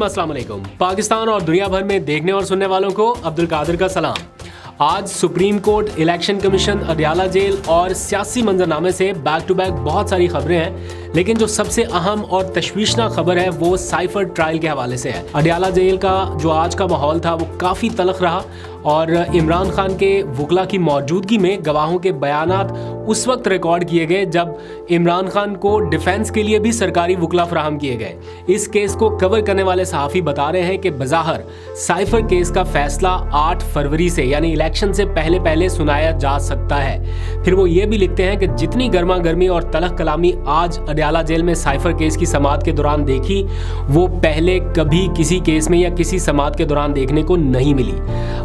अस्सलाम वालेकुम। पाकिस्तान और दुनिया भर में देखने और सुनने वालों को अब्दुल कादिर का सलाम। आज supreme court, election commission, Adiala jail और सियासी मंजरनामे से बैक टू बैक बहुत सारी खबरें हैं, लेकिन जो सबसे अहम और तशवीशनाक खबर है वो साइफर ट्रायल के हवाले से है। अडयाला जेल का जो आज का माहौल था वो काफ़ी तलख रहा और इमरान खान के वकला की मौजूदगी में गवाहों के बयानात उस वक्त रिकॉर्ड किए गए जब इमरान खान को डिफेंस के लिए भी सरकारी वकला फराहम किए गए। इस केस को कवर करने वाले सहाफ़ी बता रहे हैं कि बज़ाहिर साइफर केस का फैसला 8 फरवरी से यानी इलेक्शन से पहले पहले सुनाया जा सकता है। फिर वो ये भी लिखते हैं कि जितनी गर्मा गर्मी और तलख कलामी आज अडयाला जेल में साइफर केस की समाअत के दौरान देखी वो पहले कभी किसी केस में या किसी समाअत के दौरान देखने को नहीं मिली।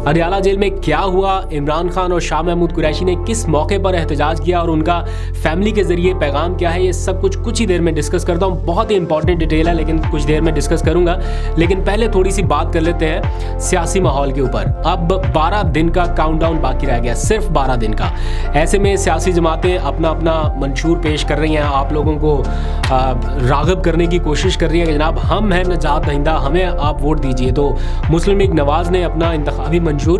अडयाला जेल में क्या हुआ, इमरान खान और शाह महमूद कुरैशी ने किस मौके पर एहतजाज किया और उनका फैमिली के जरिए पैगाम क्या है, ये सब कुछ ही देर में डिस्कस करता हूँ। बहुत ही इंपॉर्टेंट डिटेल है लेकिन कुछ देर में डिस्कस करूंगा। लेकिन पहले थोड़ी सी बात कर लेते हैं सियासी माहौल के ऊपर। अब 12 दिन का काउंटडाउन बाकी रह गया, सिर्फ 12 दिन का। ऐसे में सियासी जमातें अपना अपना मंशूर पेश कर रही हैं, आप लोगों को राग़िब करने की कोशिश कर रही हैं कि जनाब हम हैं नजात दहिंदा, हमें आप वोट दीजिए। तो मुस्लिम लीग नवाज़ ने अपना इंतखाबी मंशूर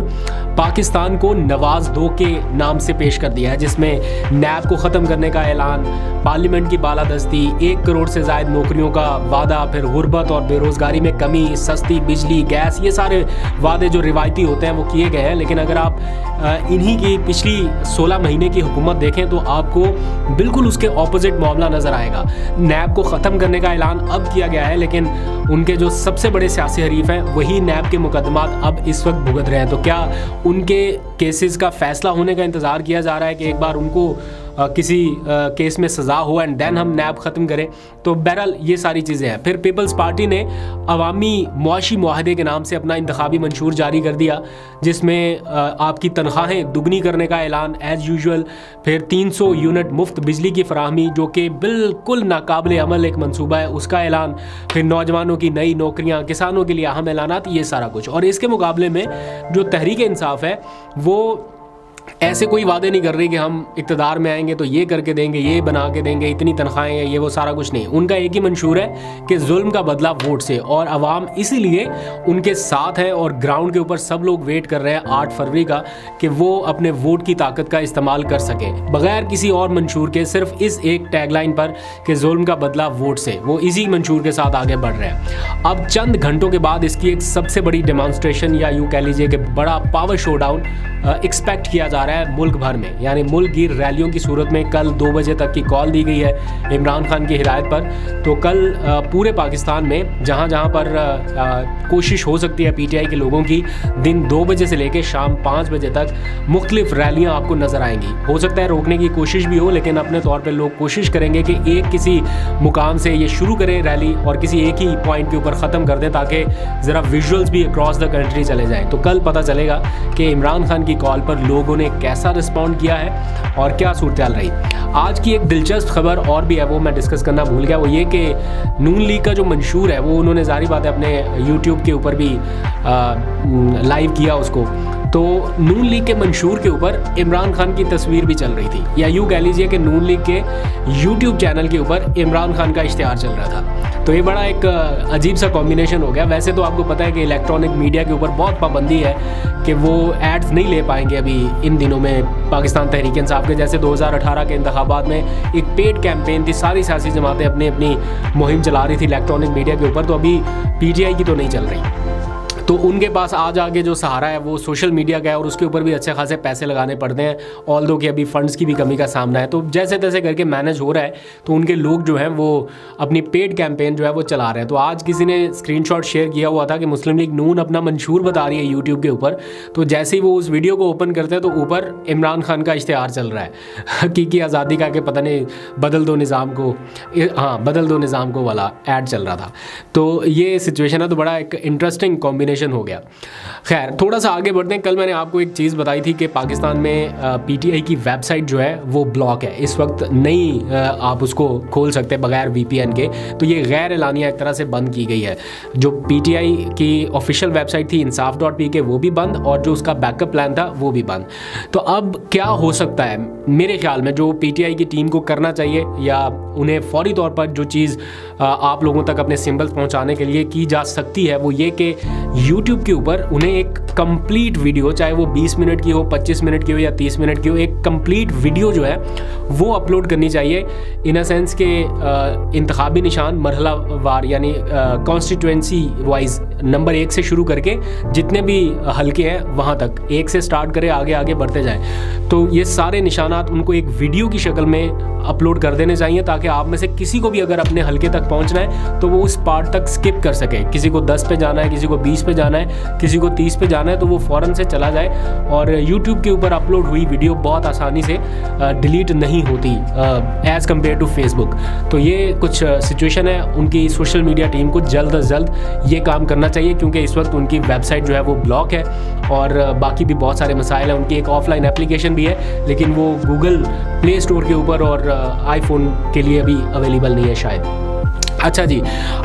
पाकिस्तान को नवाज 2 के नाम से पेश कर दिया है, जिसमें नैब को ख़त्म करने का ऐलान, पार्लियामेंट की बालादस्ती, 1 करोड़ से ज़ायद नौकरियों का वादा, फिर गुर्बत और बेरोज़गारी में कमी, सस्ती बिजली गैस, ये सारे वादे जो रिवायती होते हैं वो किए गए हैं। लेकिन अगर आप इन्हीं की पिछली 16 महीने की हुकूमत देखें तो आपको बिल्कुल उसके ऑपोजिट मामला नज़र आएगा। नैब को ख़त्म करने का ऐलान अब किया गया है, लेकिन उनके जो सबसे बड़े सियासी हरीफ हैं वही नैब के मुकदमात अब इस वक्त भुगत रहे हैं। तो क्या उनके केसेस का फैसला होने का इंतज़ार किया जा रहा है कि एक बार उनको किसी केस में सज़ा हो एंड देन हम नैब ख़त्म करें? तो बहरहाल ये सारी चीज़ें हैं। फिर पीपल्स पार्टी ने अवामी मुआशी मुआहदे के नाम से अपना इंतखाबी मंशूर जारी कर दिया, जिसमें आपकी तनख्वाहें दुगनी करने का ऐलान एज़ यूजुअल, फिर 300 यूनिट मुफ्त बिजली की फराहमी जो कि बिल्कुल नाकाबिल अमल एक मनसूबा है, उसका ऐलान, फिर नौजवानों की नई नौकरियाँ, किसानों के लिए अहम ऐलानात, ये सारा कुछ। और इसके मुकाबले में जो तहरीक इंसाफ है वो ऐसे कोई वादे नहीं कर रही कि हम इक़्तिदार में आएंगे तो ये करके देंगे, ये बना के देंगे, इतनी तनख्वाहें हैं, ये वो सारा कुछ नहीं। उनका एक ही मंशूर है कि जुल्म का बदला वोट से, और अवाम इसीलिए उनके साथ है और ग्राउंड के ऊपर सब लोग वेट कर रहे हैं 8 फरवरी का कि वो अपने वोट की ताकत का इस्तेमाल कर सके बगैर किसी और मंशूर के, सिर्फ इस एक टैगलाइन पर कि जुल्म का बदला वोट से, वो इसी मंशूर के साथ आगे बढ़ रहे हैं। अब चंद घंटों के बाद इसकी एक सबसे बड़ी डेमॉन्स्ट्रेशन या यूँ कह लीजिए कि बड़ा पावर शो डाउन एक्सपेक्ट किया जा रहा है मुल्क भर में, यानी मुल्क की रैलियों की सूरत में। कल 2 बजे तक की कॉल दी गई है इमरान खान की हिदायत पर। तो कल पूरे पाकिस्तान में जहाँ जहाँ पर कोशिश हो सकती है पीटीआई के लोगों की, दिन 2 बजे से लेकर शाम 5 बजे तक मुख्तलिफ रैलियाँ आपको नज़र आएंगी। हो सकता है रोकने की कोशिश भी हो, लेकिन अपने तौर पर लोग कोशिश करेंगे कि एक किसी मुकाम से ये शुरू करें रैली और किसी एक ही पॉइंट के ऊपर ख़त्म कर दें, ताकि ज़रा विजुअल्स भी अक्रॉस द कंट्री चले जाएँ। तो कल पता चलेगा कि इमरान खान की कॉल पर लोगों ने कैसा रिस्पॉन्ड किया है और क्या सूरत हाल रही। आज की एक दिलचस्प खबर और भी है, वो मैं डिस्कस करना भूल गया, वो ये कि नून लीग का जो मंशूर है वो उन्होंने ज़ाहिर बात है अपने यूट्यूब के ऊपर भी लाइव किया उसको। तो नून लीग के मंशूर के ऊपर इमरान खान की तस्वीर भी चल रही थी, या यूँ कह लीजिए कि नून लीग के यूट्यूब चैनल के ऊपर इमरान खान का इश्तिहार चल रहा था। तो ये बड़ा एक अजीब सा कॉम्बिनेशन हो गया। वैसे तो आपको पता है कि इलेक्ट्रॉनिक मीडिया के ऊपर बहुत पाबंदी है कि वो एड्स नहीं ले पाएंगे अभी इन दिनों में। पाकिस्तान तहरीक इंसाफ के जैसे 2018 के इंतखाबात में एक पेड कैंपेन थी, सारी सियासी जमातें अपनी अपनी मुहिम चला रही थी इलेक्ट्रॉनिक मीडिया के ऊपर, तो अभी पीटीआई की तो नहीं चल रही। तो उनके पास आज आगे जो सहारा है वो सोशल मीडिया का है और उसके ऊपर भी अच्छे खासे पैसे लगाने पड़ते हैं, ऑल्दो कि अभी फंड्स की भी कमी का सामना है। तो जैसे तैसे करके मैनेज हो रहा है, तो उनके लोग जो हैं वो अपनी पेड कैंपेन जो है वो चला रहे हैं। तो आज किसी ने स्क्रीनशॉट शेयर किया हुआ था कि मुस्लिम लीग नून अपना मंशूर बता रही है यूट्यूब के ऊपर, तो जैसे ही वो उस वीडियो को ओपन करते हैं तो ऊपर इमरान खान का इश्तिहार चल रहा है, हकीकी आज़ादी का, कि पता नहीं बदल दो निज़ाम को, हाँ बदल दो निज़ाम को वाला ऐड चल रहा था। तो ये सिचुएशन है। तो बड़ा एक इंटरेस्टिंग कॉम्बिनेशन डिस्क्रिमिनेशन हो गया। खैर थोड़ा सा आगे बढ़ते हैं। कल मैंने आपको एक चीज़ बताई थी कि पाकिस्तान में PTI की वेबसाइट जो है वो ब्लॉक है, इस वक्त नहीं आप उसको खोल सकते बगैर VPN के। तो ये गैर एलानिया एक तरह से बंद की गई है। जो PTI की ऑफिशियल वेबसाइट थी insaf.pk वो भी बंद, और जो उसका बैकअप प्लान था वो भी बंद। तो अब क्या हो सकता है, मेरे ख्याल में जो PTI की टीम को करना चाहिए या उन्हें फौरी तौर पर जो चीज़ आप लोगों तक अपने सिंबल्स पहुंचाने के लिए की जा सकती है वो ये कि YouTube के ऊपर उन्हें एक कंप्लीट वीडियो, चाहे वो 20 मिनट की हो, 25 मिनट की हो या 30 मिनट की हो, एक कंप्लीट वीडियो जो है वो अपलोड करनी चाहिए। इन अ सेंस के इंतखाबी निशान मरहला वार यानी कॉन्स्टिट्यूएंसी वाइज नंबर 1 से शुरू करके जितने भी हल्के हैं वहाँ तक 1 से स्टार्ट करें, आगे आगे बढ़ते जाएं। तो ये सारे निशानात उनको एक वीडियो की शक्ल में अपलोड कर देने चाहिए, ताकि आप में से किसी को भी अगर अपने हल्के तक पहुंचना है तो वो उस पार्ट तक स्किप कर सके। किसी को 10 पे जाना है, किसी को 20 पे जाना है, किसी को 30 पे जाना है, तो वो फ़ौरन से चला जाए। और YouTube के ऊपर अपलोड हुई वीडियो बहुत आसानी से डिलीट नहीं होती एज़ कम्पेयर टू फेसबुक। तो ये कुछ सिचुएशन है, उनकी सोशल मीडिया टीम को जल्द अज जल्द ये काम करना चाहिए, क्योंकि इस वक्त उनकी वेबसाइट जो है वो ब्लॉक है और बाकी भी बहुत सारे मसाइल हैं। उनकी एक ऑफलाइन एप्लीकेशन भी है, लेकिन वो गूगल प्ले स्टोर के ऊपर और आईफोन के लिए अभी अवेलेबल नहीं है शायद। अच्छा जी,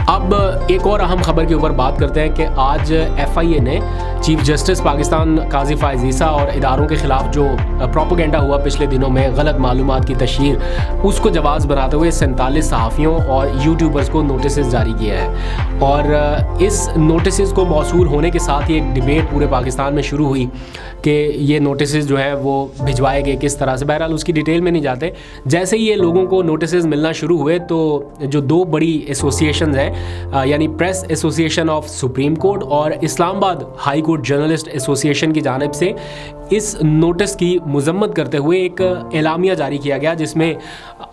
अब एक और अहम खबर के ऊपर बात करते हैं कि आज FIA ने चीफ जस्टिस पाकिस्तान काजी फ़ाइज़ ईसा और इदारों के ख़िलाफ़ जो प्रोपेगेंडा हुआ पिछले दिनों में गलत मालूमात की तशहीर, उसको जवाब बनाते हुए 47 सहाफ़ियों और यूट्यूबर्स को नोटिस जारी किया है। और इस नोटिस को मौसूल होने के साथ ही एक डिबेट पूरे पाकिस्तान में शुरू हुई कि ये नोटिस जो हैं वो भिजवाए गए किस तरह से। बहरहाल उसकी डिटेल में नहीं जाते। जैसे ही ये लोगों को नोटिस मिलना शुरू हुए तो जो 2 बड़ी एसोसिएशंस हैं, यानी press association of supreme court और Islamabad high court journalist association की जानिब से इस नोटिस की मजम्मत करते हुए एक एलामिया जारी किया गया, जिसमें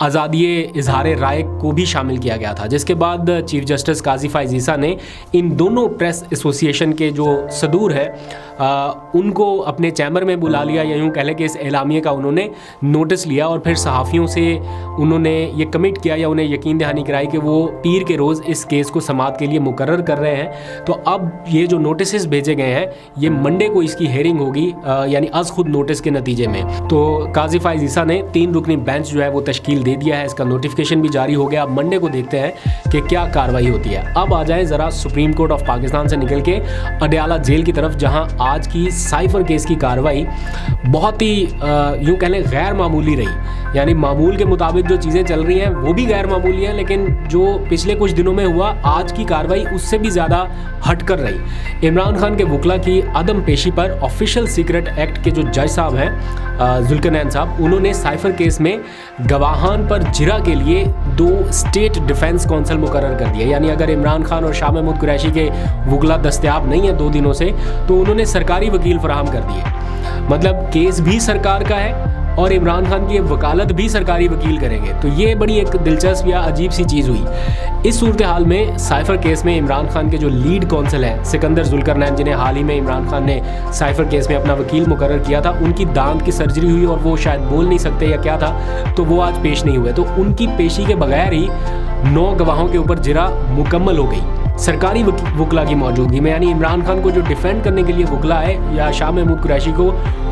आज़ादी इजहार राय को भी शामिल किया गया था। जिसके बाद चीफ जस्टिस काजी फ़ाइज़ ईसा ने इन दोनों प्रेस एसोसिएशन के जो सदूर है उनको अपने चैम्बर में बुला लिया, या यूँ कह लें कि इस एलामिया का उन्होंने नोटिस लिया और फिर सहाफ़ियों से उन्होंने ये कमिट किया या उन्हें यकीन दहानी कराई कि वो पीर के रोज़ इस केस को समाअत के लिए मुकर्रर कर रहे हैं। तो अब ये जो नोटिस भेजे गए हैं, ये मंडे को इसकी हेयरिंग होगी, यानी अज खुद नोटिस के नतीजे में। तो काजी फ़ाइज़ ईसा ने 3 रुकनी बेंच जो है वो तश्कील दे दिया है, इसका नोटिफिकेशन भी जारी हो गया। अब मंडे को देखते हैं कि क्या कार्रवाई होती है। अब आ जाए ज़रा सुप्रीम कोर्ट ऑफ पाकिस्तान से निकल के अडयाला जेल की तरफ, जहां आज की साइफर केस की कार्रवाई बहुत ही यूँ कह लें गैर मामूली रही। यानी मामूल के मुताबिक जो चीज़ें चल रही हैं वो भी गैर मामूली हैं, लेकिन जो पिछले कुछ दिनों में हुआ, आज की कार्रवाई उससे भी ज़्यादा हट कर रही। इमरान खान के वकला की अदम पेशी पर ऑफिशियल सीक्रेट एक्ट के जो जज साहब हैं जुल्करनैन साहब, उन्होंने साइफर केस में गवाहान पर जिरा के लिए 2 स्टेट डिफेंस काउंसिल मुकर्रर कर दिए। यानी अगर इमरान खान और शाह महमूद कुरैशी के वकला दस्तयाब नहीं है 2 दिनों से, तो उन्होंने सरकारी वकील फराहम कर दिए। मतलब केस भी सरकार का है और इमरान खान की वकालत भी सरकारी वकील करेंगे। तो ये बड़ी एक दिलचस्प या अजीब सी चीज़ हुई। इस सूरत हाल में साइफर केस में इमरान खान के जो लीड कौंसल हैं सिकंदर जुल्करनैन, जिन्हें हाल ही में इमरान खान ने साइफर केस में अपना वकील मुकर्रर किया था, उनकी दांत की सर्जरी हुई और वो शायद बोल नहीं सकते या क्या था, तो वो आज पेश नहीं हुए। तो उनकी पेशी के बगैर ही 9 गवाहों के ऊपर जिरा मुकम्मल हो गई सरकारी वकला की मौजूदगी में। यानी इमरान खान को जो डिफेंड करने के लिए वकला है या शाह महमूद कुरैशी को,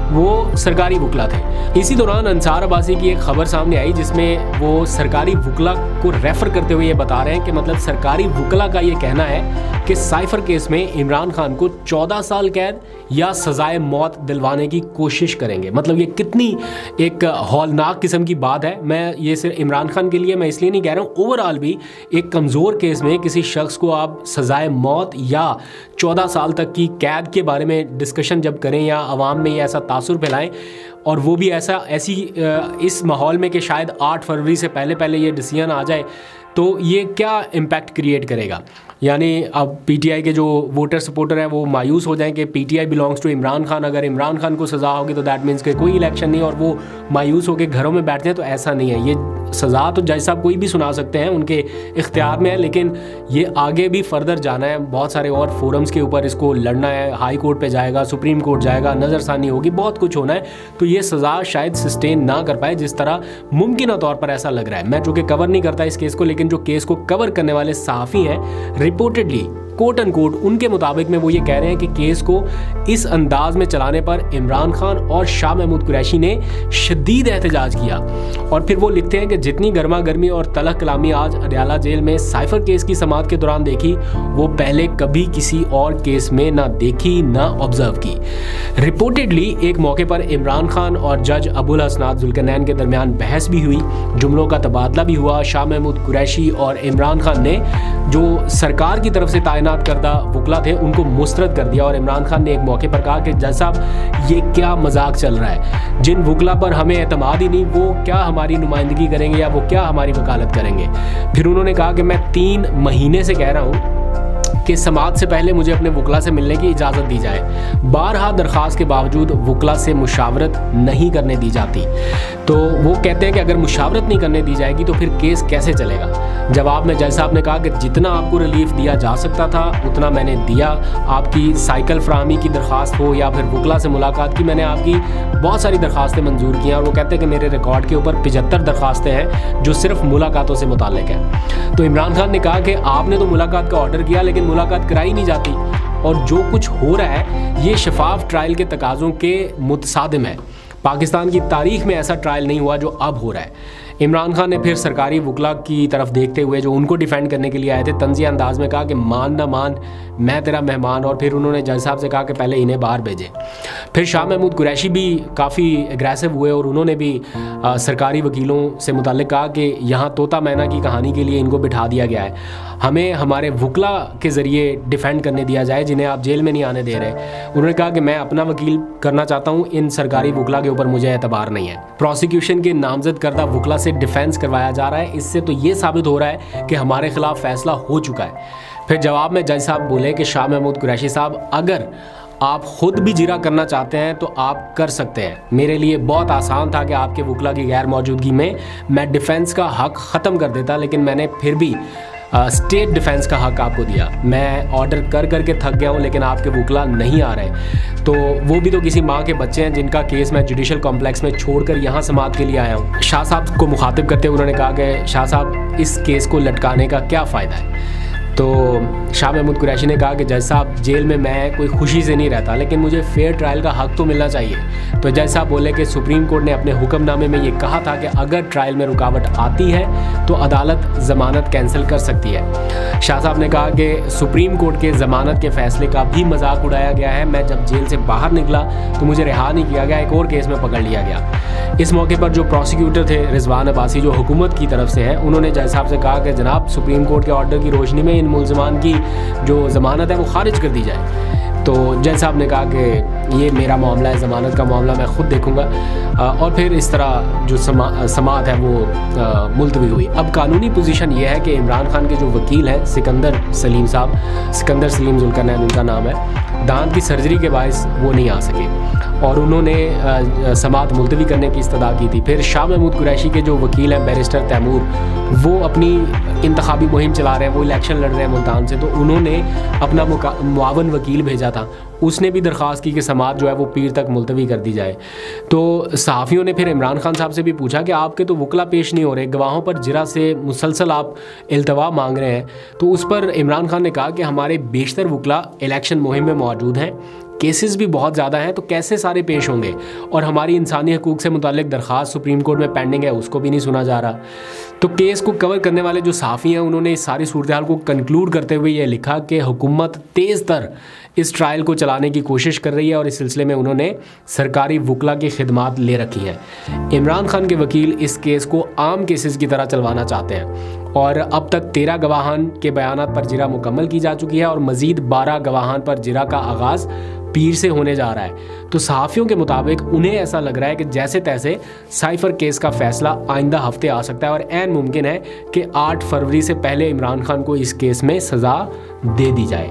वो सरकारी वकला थे। इसी दौरान अंसार अब्बासी की एक खबर सामने आई जिसमें वो सरकारी वकला को रेफ़र करते हुए ये बता रहे हैं कि मतलब सरकारी वकला का ये कहना है कि साइफर केस में इमरान खान को 14 साल कैद या सजाए मौत दिलवाने की कोशिश करेंगे। मतलब ये कितनी एक हौलनाक किस्म की बात है। मैं ये सिर्फ इमरान खान के लिए मैं इसलिए नहीं कह रहा हूँ, ओवरऑल भी एक कमज़ोर केस में किसी शख्स को आप सजाए मौत या 14 साल तक की कैद के बारे में डिस्कशन जब करें या आवाम में ये ऐसा तासुर फैलाएं, और वो भी ऐसी इस माहौल में कि शायद 8 फरवरी से पहले ये डिसीजन आ जाए, तो ये क्या इम्पैक्ट क्रिएट करेगा। यानी अब PTI के जो वोटर सपोर्टर हैं वो मायूस हो जाएं कि PTI belongs to Imran Khan, अगर इमरान खान को सज़ा होगी तो दैट मीन्स कि कोई इलेक्शन नहीं, और वो मायूस होकर घरों में बैठते हैं। तो ऐसा नहीं है, ये सज़ा तो जज साहब कोई भी सुना सकते हैं, उनके इख्तियार में है, लेकिन ये आगे भी फर्दर जाना है। बहुत सारे और फोरम्स के ऊपर इसको लड़ना है, हाई कोर्ट पे जाएगा, सुप्रीम कोर्ट जाएगा, नज़रसानी होगी, बहुत कुछ होना है। तो ये सज़ा शायद सस्टेन ना कर पाए जिस तरह मुमकिन तौर पर ऐसा लग रहा है। मैं चूँकि कवर नहीं करता इस केस को, लेकिन जो केस को कवर करने वाले सहाफ़ी हैं रिपोर्टेडली कोट एंड कोट उनके मुताबिक में वो ये कह रहे हैं कि केस को इस अंदाज में चलाने पर इमरान खान और शाह महमूद कुरैशी ने शदीद एहतजाज किया। और फिर वो लिखते हैं कि जितनी गर्मा गर्मी और तलख कलामी आज अडयाला जेल में साइफर केस की समाअत के दौरान देखी, वो पहले कभी किसी और केस में ना देखी ना ऑब्जर्व की। रिपोर्टेडली एक मौके पर इमरान खान और जज अबुल हसनात जुल्करनैन के दरमियान बहस भी हुई, जुमलों का तबादला भी हुआ। शाह महमूद कुरैशी और इमरान खान ने जो सरकार की तरफ से तैनात करदा वकला थे उनको मुस्तरद कर दिया। और इमरान खान ने एक मौके पर कहा कि जज साहब ये क्या मजाक चल रहा है, जिन वकला पर हमें एतमाद ही नहीं वो क्या हमारी नुमाइंदगी करेंगे या वो क्या हमारी वकालत करेंगे। फिर उन्होंने कहा कि मैं 3 महीने से कह रहा हूँ कि समाअत से पहले मुझे अपने वकला से मिलने की इजाज़त दी जाए। बारहा दरख्वास्त के बावजूद वकला से मुशावरत नहीं करने दी जाती। तो वो कहते हैं कि अगर मुशावरत नहीं करने दी जाएगी तो फिर केस कैसे चलेगा। जवाब में जज साहब ने कहा कि जितना आपको रिलीफ दिया जा सकता था उतना मैंने दिया। आपकी साइकिल फराहमी की दरख्वास्त हो या फिर वकला से मुलाकात की, मैंने आपकी बहुत सारी दरख्वास्तें मंजूर की हैं। और वो कहते हैं कि मेरे रिकॉर्ड के ऊपर 75 दरख्वास्तें हैं जो सिर्फ मुलाकातों से मुताल्लिक हैं। तो इमरान खान ने कहा कि आपने तो मुलाकात का ऑर्डर किया लेकिन मुलाकात कराई नहीं जाती, और जो कुछ हो रहा है ये शफाफ ट्रायल के तकाज़ों के मुतसादिम है। पाकिस्तान की तारीख में ऐसा ट्रायल नहीं हुआ जो अब हो रहा है। इमरान खान ने फिर सरकारी वकला की तरफ देखते हुए जो उनको डिफेंड करने के लिए आए थे तंज़िया अंदाज में कहा कि मान ना मान मैं तेरा मेहमान। और फिर उन्होंने जज साहब से कहा कि पहले इन्हें बाहर भेजें। फिर शाह महमूद कुरैशी भी काफ़ी एग्रेसिव हुए और उन्होंने भी सरकारी वकीलों से मुताल्लिक कहा कि यहाँ तोता मैना की कहानी के लिए इनको बिठा दिया गया है, हमें हमारे वकला के ज़रिए डिफेंड करने दिया जाए जिन्हें आप जेल में नहीं आने दे रहे। उन्होंने कहा कि मैं अपना वकील करना चाहता हूँ, इन सरकारी वकला के ऊपर मुझे एतबार नहीं है। प्रोसिक्यूशन के नामजद करदा वकला से डिफेंस करवाया जा रहा है, इससे तो ये साबित हो रहा है कि हमारे खिलाफ फैसला हो चुका है। फिर जवाब में जज साहब बोले कि शाह महमूद कुरैशी साहब अगर आप खुद भी जिरा करना चाहते हैं तो आप कर सकते हैं। मेरे लिए बहुत आसान था कि आपके वकला की गैर मौजूदगी में मैं डिफेंस का हक ख़त्म कर देता, लेकिन मैंने फिर भी स्टेट डिफेंस का हक आपको दिया। मैं ऑर्डर कर करके थक गया हूँ लेकिन आपके वकला नहीं आ रहे, तो वो भी तो किसी माँ के बच्चे हैं जिनका केस मैं जुडिशल कॉम्प्लेक्स में छोड़कर यहाँ समाअत के लिए आया हूँ। शाह साहब को मुखातिब करते हुए उन्होंने कहा कि शाह साहब इस केस को लटकाने का क्या फ़ायदा है। तो शाह महमूद कुरैशी ने कहा कि जज साहब जेल में मैं कोई खुशी से नहीं रहता लेकिन मुझे फेयर ट्रायल का हक तो मिलना चाहिए। तो जज साहब बोले कि सुप्रीम कोर्ट ने अपने हुक्मनामे में ये कहा था कि अगर ट्रायल में रुकावट आती है तो अदालत ज़मानत कैंसिल कर सकती है। शाह साहब ने कहा कि सुप्रीम कोर्ट के ज़मानत के फ़ैसले का भी मजाक उड़ाया गया है। मैं जब जेल से बाहर निकला तो मुझे रिहा नहीं किया गया, एक और केस में पकड़ लिया गया। इस मौके पर जो प्रोसिक्यूटर थे रिजवान अब्बासी जो हुकूमत की तरफ से हैं, उन्होंने जज साहब से कहा कि जनाब सुप्रीम कोर्ट के ऑर्डर की रोशनी में मुलजमान की जो ज़मानत है वो खारिज कर दी जाए। तो जज साहब ने कहा कि ये मेरा मामला है, ज़मानत का मामला मैं ख़ुद देखूंगा। और फिर इस तरह जो समाअत है वो मुलतवी हुई। अब कानूनी पोजीशन ये है कि इमरान खान के जो वकील हैं सिकंदर सलीम साहब, सिकंदर सलीम जुल्करनैन उनका नाम है, दांत की सर्जरी के बायस वो नहीं आ सके और उन्होंने समाअत मुलतवी करने की इस्तदा की थी। फिर शाह महमूद कुरैशी के जो वकील हैं बैरिस्टर तैमूर, वो अपनी इंतखाबी मुहिम चला रहे हैं, वो इलेक्शन लड़ रहे हैं मुल्तान से, तो उन्होंने अपना मुआवन वकील भेजा था। उसने भी दरख्वास्त की कि समाअत जो है वो पीर तक मुलतवी कर दी जाए। तो सहाफ़ियों ने फिर इमरान खान साहब से भी पूछा कि आपके तो वकला पेश नहीं हो रहे, गवाहों पर जिरा से मुसलसल आप इल्तवा मांग रहे हैं। तो उस पर इमरान खान ने कहा कि हमारे बेशतर वकला इलेक्शन मुहिम में मौजूद हैं, केसेस भी बहुत ज़्यादा हैं, तो कैसे सारे पेश होंगे, और हमारी इंसानी हकूक़ से मुताल्लिक दरख्वास्त सुप्रीम कोर्ट में पेंडिंग है, उसको भी नहीं सुना जा रहा। तो केस को कवर करने वाले जो सहाफ़ी हैं उन्होंने इस सारी सूरत हाल को कंक्लूड करते हुए ये लिखा कि हुकूमत तेज़ तर इस ट्रायल को चलाने की कोशिश कर रही है और इस सिलसिले में उन्होंने सरकारी वकला की खिदमात ले रखी हैं। इमरान खान के वकील इस केस को आम केसेस की तरह चलवाना चाहते हैं और अब तक 13 गवाहान के बयानात पर जिरा मुकम्मल की जा चुकी है और मज़ीद 12 गवाहान पर जिरा का आगाज़ पीर से होने जा रहा है। तो सहाफ़ियों के मुताबिक उन्हें ऐसा लग रहा है कि जैसे तैसे साइफर केस का फैसला आइंदा हफ्ते आ सकता है और ऐन मुमकिन है कि 8 फरवरी से पहले इमरान खान को इस केस में सज़ा दे दी जाए।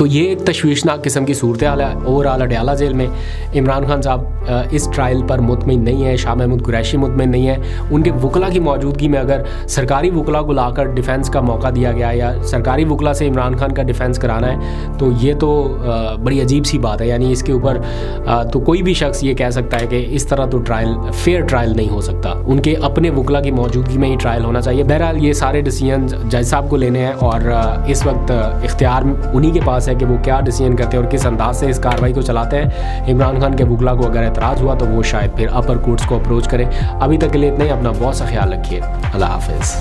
तो ये एक तशवीशनाक किस्म की सूरत हाल है ओवरऑल अडयाला जेल में। इमरान खान साहब इस ट्रायल पर मुतमिन नहीं है, शाह महमूद कुरैशी मुतमिन नहीं है। उनके वकला की मौजूदगी में अगर सरकारी वकला को लाकर डिफेंस का मौका दिया गया या सरकारी वकला से इमरान खान का डिफेंस कराना है तो ये तो बड़ी अजीब सी बात है। यानी इसके ऊपर तो कोई भी शख्स ये कह सकता है कि इस तरह तो ट्रायल फेयर ट्रायल नहीं हो सकता, उनके अपने वकला की मौजूदगी में ही ट्रायल होना चाहिए। बहरहाल ये सारे डिसीजन जज साहब को लेने हैं और इस वक्त इख्तियार उन्हीं के पास है कि वो क्या डिसीजन करते हैं और किस अंदाज से इस कार्रवाई को चलाते हैं। इमरान खान के वकला को अगर एतराज़ हुआ तो वो शायद फिर अपर कोर्ट्स को अप्रोच करें। अभी तक के लिए इतना ही। अपना बहुत सा ख्याल रखिए। अल्लाह हाफ़िज़।